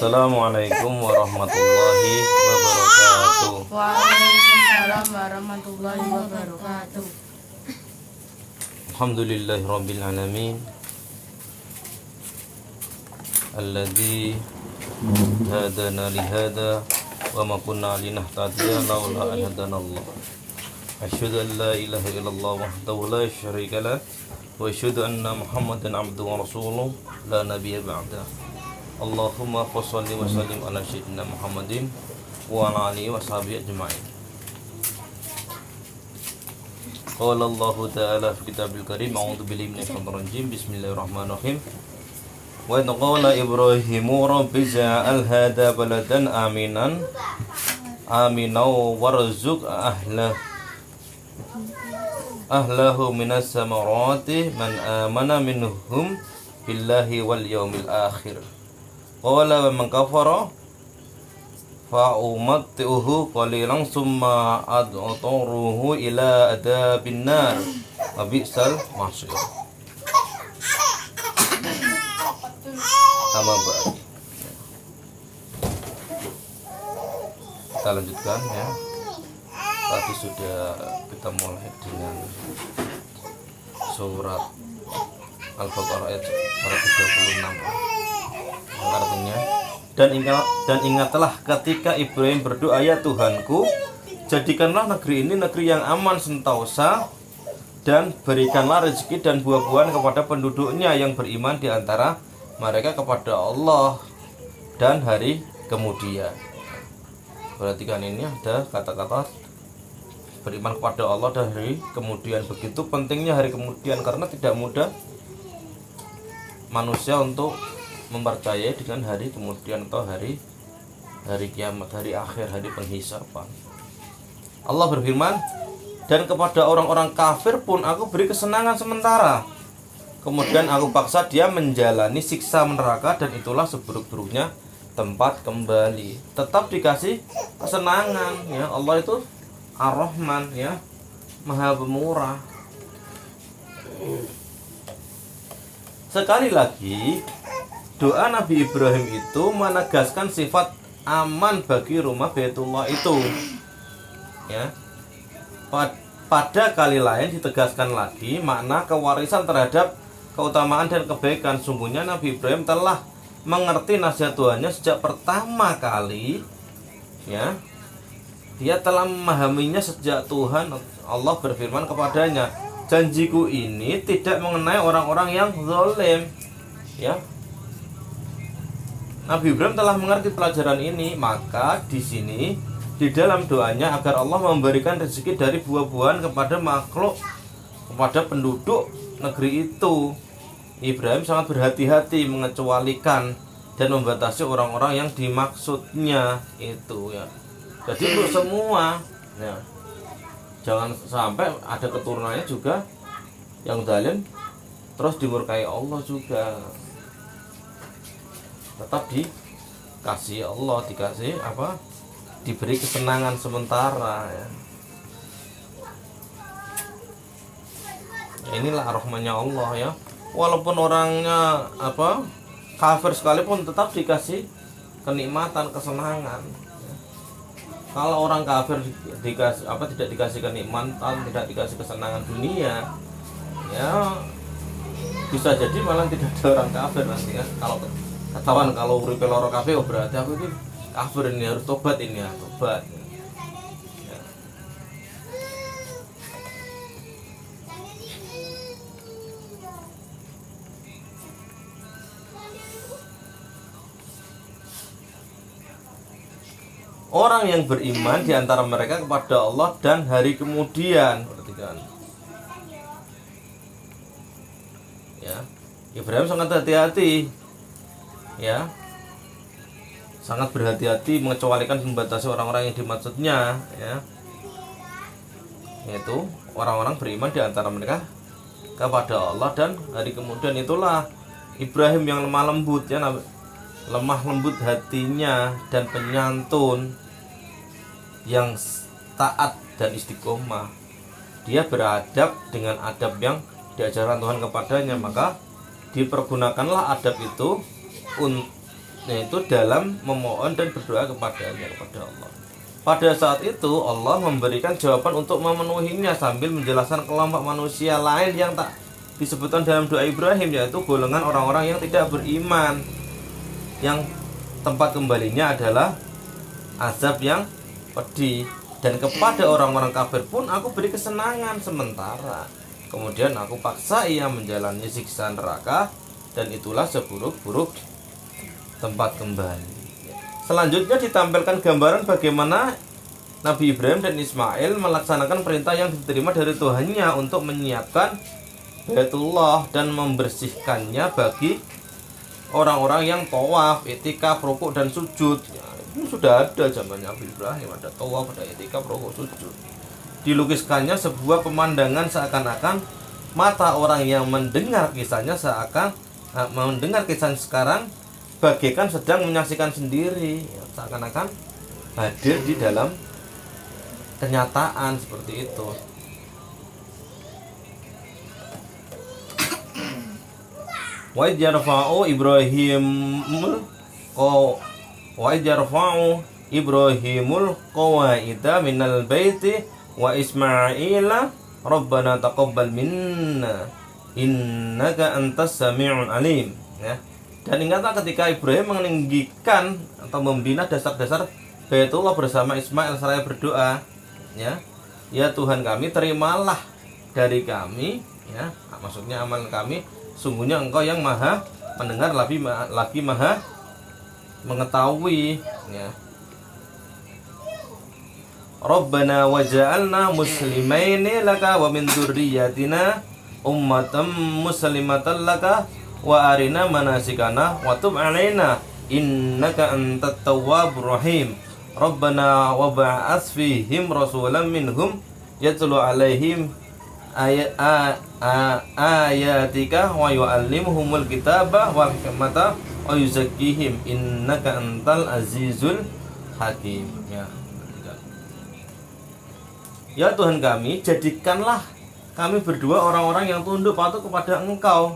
Assalamualaikum warahmatullahi wabarakatuh. Waalaikumsalam warahmatullahi wabarakatuh. Alhamdulillahi rabbil alamin. Alladzi hadana lihada wa ma kunna linahtadiya laula an hadanallah. Asyhadu an la ilaha illallah wahdahu la syarika lah wa asyhadu anna Muhammadan abduhu wa rasuluh la nabiyya ba'da. Allahumma shalli wa sallim ala sayyidina Muhammadin wa ala alihi wa sahbihi ajma'in. Qala Allah ta'ala fi kitabil karim, a'udzu billahi minasyaitonir rajim. Bismillahirrahmanirrahim. Wa idh qala Ibrahimu rabbi ja'al hadha baladan aminan warzuq ahlahu minas samarati man amana minhum billahi wal yawmil akhir. Qala wa man kafara fa umatti'uhu qalilan summa ad'uruhu ila adabin nar wa bi'sal masir. Sama baik. Kita lanjutkan ya. Tadi sudah kita mulai dengan surat Al-Baqarah ayat 136. Artinya dan ingatlah ketika Ibrahim berdoa, ya Tuhanku, jadikanlah negeri ini negeri yang aman sentosa dan berikanlah rezeki dan buah-buahan kepada penduduknya yang beriman di antara mereka kepada Allah dan hari kemudian. Perhatikan, ini ada kata-kata beriman kepada Allah dan hari kemudian. Begitu pentingnya hari kemudian karena tidak mudah manusia untuk mempercayai dengan hari kemudian atau hari kiamat, hari akhir, hari penghisapan. Allah berfirman, dan kepada orang-orang kafir pun aku beri kesenangan sementara, kemudian aku paksa dia menjalani siksa neraka, dan itulah seburuk-buruknya tempat kembali. Tetap dikasih kesenangan ya. Allah itu Ar-Rahman ya, Maha Pemurah. Sekali lagi, doa Nabi Ibrahim itu menegaskan sifat aman bagi rumah Baitullah itu ya. Pada kali lain ditegaskan lagi makna kewarisan terhadap keutamaan dan kebaikan. Sungguhnya Nabi Ibrahim telah mengerti nasihat Tuhannya sejak pertama kali ya. Dia telah memahaminya sejak Tuhan Allah berfirman kepadanya, janjiku ini tidak mengenai orang-orang yang zalim ya. Nabi Ibrahim telah mengerti pelajaran ini, maka di sini di dalam doanya agar Allah memberikan rezeki dari buah-buahan kepada makhluk, kepada penduduk negeri itu, Ibrahim sangat berhati-hati mengecualikan dan membatasi orang-orang yang dimaksudnya itu ya. Jadi untuk semua ya, jangan sampai ada keturunannya juga yang zalim terus dimurkai Allah juga. Tetap dikasih Allah, dikasih apa? Diberi kesenangan sementara ya. Inilah rahmannya Allah ya. Walaupun orangnya apa? Kafir sekalipun tetap dikasih kenikmatan, kesenangan. Ya. Kalau orang kafir dikasih apa, tidak dikasih kenikmatan, tidak dikasih kesenangan dunia, ya bisa jadi malah tidak ada orang kafir nanti kan. Kalau ketahuan kalau uripe loro kabeh, oh berarti aku ini kafir, ini harus tobat, ini ya tobat ya. Orang yang beriman di antara mereka kepada Allah dan hari kemudian. Perhatikan ya, Ibrahim sangat hati-hati ya, sangat berhati-hati mengecualikan, membatasi orang-orang yang dimaksudnya ya, yaitu orang-orang beriman di antara mereka kepada Allah dan hari kemudian. Itulah Ibrahim yang lemah lembut ya, lemah lembut hatinya dan penyantun, yang taat dan istiqomah. Dia beradab dengan adab yang diajarkan Tuhan kepadanya, maka dipergunakanlah adab itu yaitu dalam memohon dan berdoa kepada Allah. Pada saat itu Allah memberikan jawaban untuk memenuhinya sambil menjelaskan kelompok manusia lain yang tak disebutkan dalam doa Ibrahim, yaitu golongan orang-orang yang tidak beriman, yang tempat kembalinya adalah azab yang pedih. Dan kepada orang-orang kafir pun aku beri kesenangan sementara, kemudian aku paksa ia menjalani siksa neraka, dan itulah seburuk-buruk tempat kembali. Selanjutnya ditampilkan gambaran bagaimana Nabi Ibrahim dan Ismail melaksanakan perintah yang diterima dari Tuhannya untuk menyiapkan Baitullah dan membersihkannya bagi orang-orang yang tawaf, i'tikaf, rukuk dan sujud. Ya, itu sudah ada zamannya Nabi Ibrahim, ada tawaf, ada i'tikaf, rukuk, sujud. Dilukiskannya sebuah pemandangan seakan-akan mata orang yang mendengar kisahnya mendengar kisah sekarang bagaikan sedang menyaksikan sendiri, ya, seakan-akan hadir di dalam kenyataan seperti itu. Wa yarfa'u Ibrahimul qawaida minal baiti wa Ismaila Rabbana taqabbal minna innaka antas sami'un alim, ya. Dan ingatlah ketika Ibrahim meninggikan atau membina dasar-dasar Baitullah bersama Ismail seraya berdoa, ya, ya Tuhan kami, terimalah dari kami, ya, maksudnya amal kami, sungguhnya Engkau yang maha mendengar lagi maha mengetahui, ya. Rabbana waj'alna muslimaini laka wa min dzurriyyatina ummatan muslimatan laka wa arina manasikana wa tub alaina innaka antat tawwabur rahim. Rabbana wa ba'ats fihim rasulan minhum yatlu alaihim ayatika wa yu'allimuhumul kitaba wal hikmata wa yuzakkihim innaka antal azizul hakim, ya. Ya Tuhan kami, jadikanlah kami berdua orang-orang yang tunduk patuh kepada Engkau,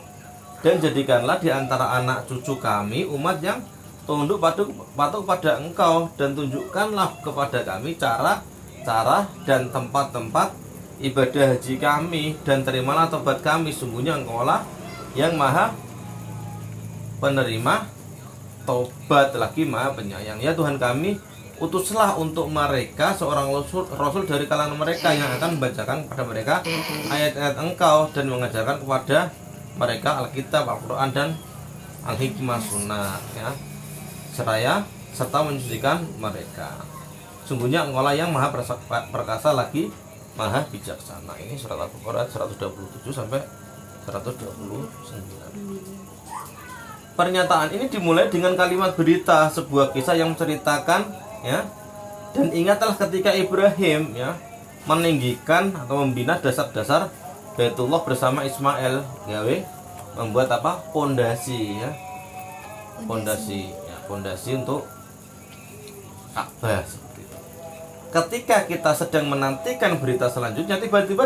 dan jadikanlah di antara anak cucu kami umat yang tunduk patuh kepada Engkau, dan tunjukkanlah kepada kami cara dan tempat-tempat ibadah haji kami, dan terimalah tobat kami, sungguhnya Engkau lah yang maha penerima tobat lagi maha penyayang. Ya Tuhan kami, utuslah untuk mereka seorang rasul dari kalangan mereka yang akan membacakan kepada mereka ayat-ayat Engkau dan mengajarkan kepada mereka Alkitab, Al-Quran dan Al-Hikmah Sunnah, ya, serta mensucikan mereka. Sungguhnya Engkau lah yang maha perkasa lagi maha bijaksana. Ini surat Al-Baqarah 127 sampai 129. Pernyataan ini dimulai dengan kalimat berita, sebuah kisah yang menceritakan, ya, dan ingatlah ketika Ibrahim, ya, meninggikan atau membina dasar-dasar Baitullah bersama Ismail, ya, membuat apa? Pondasi, ya. Pondasi untuk Ka'bah seperti itu. Ketika kita sedang menantikan berita selanjutnya, tiba-tiba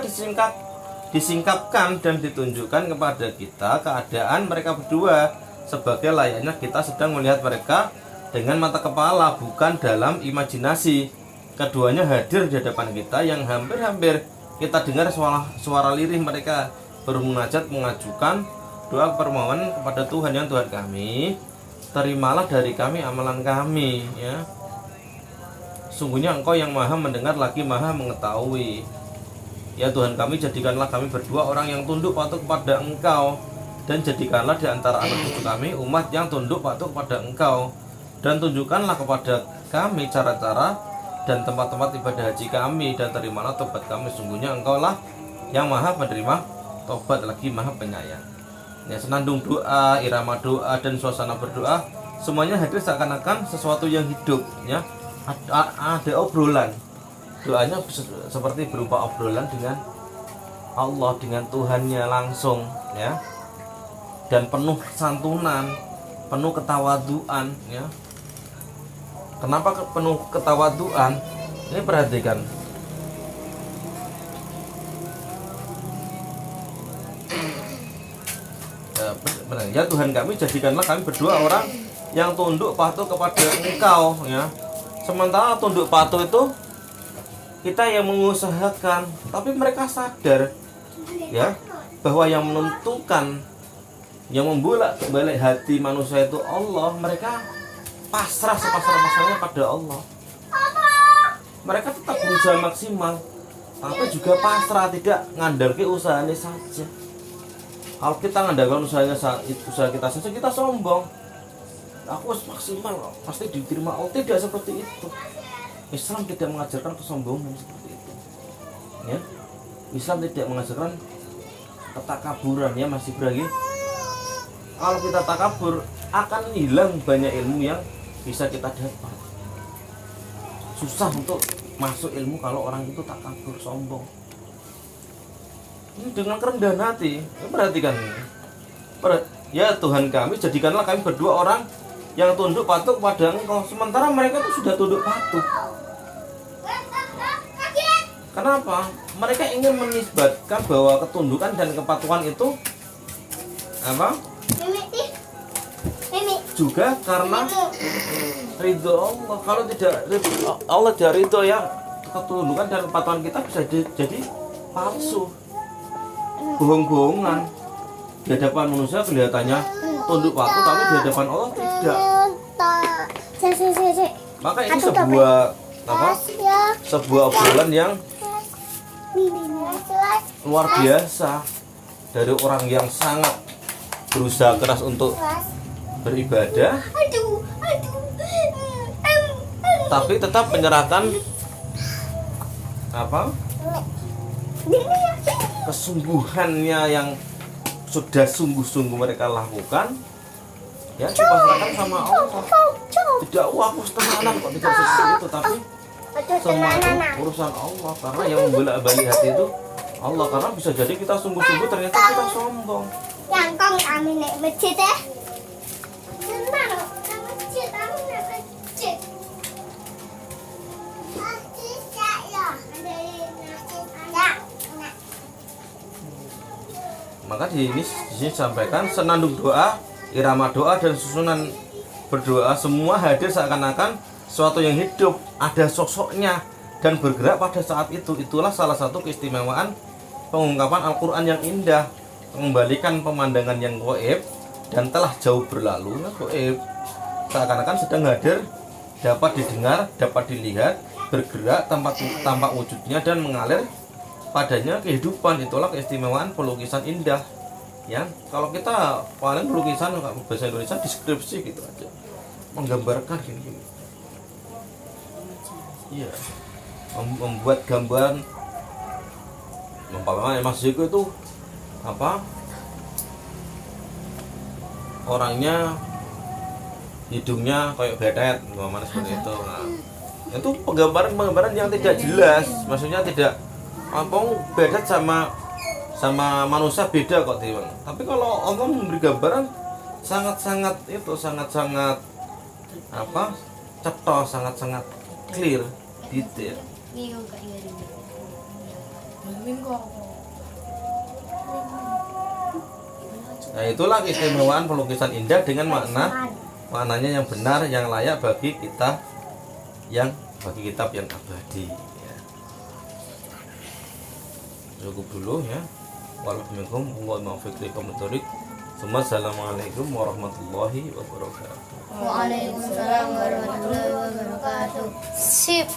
disingkapkan dan ditunjukkan kepada kita keadaan mereka berdua sebagai layaknya kita sedang melihat mereka dengan mata kepala, bukan dalam imajinasi. Keduanya hadir di hadapan kita yang hampir-hampir kita dengar suara lirih mereka bermunajat mengajukan doa permohonan kepada Tuhan. Yang Tuhan kami, terimalah dari kami amalan kami, ya. Sungguhnya Engkau yang maha mendengar lagi maha mengetahui. Ya Tuhan kami, jadikanlah kami berdua orang yang tunduk patuh kepada Engkau, dan jadikanlah di antara anak cucu kami umat yang tunduk patuh kepada Engkau, dan tunjukkanlah kepada kami cara-cara dan tempat-tempat ibadah haji kami, dan terimalah tobat kami, sungguhnya Engkau lah yang maha menerima tobat lagi maha penyayang. Ya, senandung doa, irama doa, dan suasana berdoa semuanya hadir seakan-akan sesuatu yang hidup, ya. Ada obrolan, doanya seperti berupa obrolan dengan Allah, dengan Tuhannya langsung, ya, dan penuh santunan, penuh ketawaduan, ya. Kenapa penuh ketawaduan? Ini perhatikan. Ya Tuhan kami, jadikanlah kami berdua orang yang tunduk patuh kepada engkau ya. Sementara tunduk patuh itu kita yang mengusahakan, tapi mereka sadar ya bahwa yang menentukan, yang membolak-balik hati manusia itu Allah. Mereka pasrah sepasrah-pasrahnya pada Allah. Mereka tetap berusaha maksimal, tapi juga pasrah, tidak ngandalkan usahanya saja. Kalau kita ngandalkan usaha kita saja, kita sombong. Aku harus maksimal, pasti diterima Allah. Tidak seperti itu. Islam tidak mengajarkan kesombongan seperti itu. Ya, Islam tidak mengajarkan ketakaburan ya Mas Ibrahim. Kalau kita takabur akan hilang banyak ilmu yang bisa kita dapat. Susah untuk masuk ilmu kalau orang itu takabur, sombong. Ini dengan kerendahan hati. Perhatikan ini. Ya Tuhan kami, jadikanlah kami berdua orang yang tunduk patuh kepada Engkau. Sementara mereka itu sudah tunduk patuh. Kenapa? Mereka ingin menisbatkan bahwa ketundukan dan kepatuhan itu apa? Juga karena ridho Allah. Kalau tidak Allah tidak ridho ya, ketundukan dan kepatuhan kita bisa jadi palsu, bohong-bohongan. Di hadapan manusia kelihatannya tunduk patuh, tapi di hadapan Allah tidak. Maka ini sebuah obrolan yang luar biasa dari orang yang sangat berusaha keras untuk beribadah, tapi tetap menyerahkan apa kesungguhannya yang sudah sungguh-sungguh mereka lakukan, ya dipasrahkan sama Allah. Tidak, aku setengah anak kok, tidak seperti itu, tapi semua itu urusan Allah, karena yang membolak-balik hati itu Allah. Karena bisa jadi kita sungguh-sungguh ternyata kita sombong. Yang kami naik masjid ya. Sebentar, masjid, kami naik masjid. Maka di sini disampaikan senandung doa, irama doa dan susunan berdoa semua hadir seakan-akan sesuatu yang hidup, ada sosoknya dan bergerak pada saat itu. Itulah salah satu keistimewaan pengungkapan Al-Quran yang indah, mengembalikan pemandangan yang gaib dan telah jauh berlalu. Gaib seakan-akan sedang hadir, dapat didengar, dapat dilihat, bergerak tampak wujudnya dan mengalir padanya kehidupan. Itulah keistimewaan pelukisan indah. Ya, kalau kita paling pelukisan bahasa Indonesia deskripsi gitu aja, menggambarkan gini. Iya, membuat gambaran. Umpamanya Mas Joko itu apa? Orangnya hidungnya kayak betet, umpamanya seperti itu. Nah, itu penggambaran yang tidak jelas, maksudnya tidak bedet sama manusia beda kok Tiwang. Tapi kalau Allah memberi gambaran sangat-sangat apa? Cetha, sangat-sangat clear, detail. Nah, itulah keistimewaan pelukisan indah dengan maknanya yang benar, yang layak bagi kitab yang abadi. Ya. Cukup dulu ya. Wassalamualaikum warahmatullahi wabarakatuh. Waalaikumsalam warahmatullahi wabarakatuh. Sip.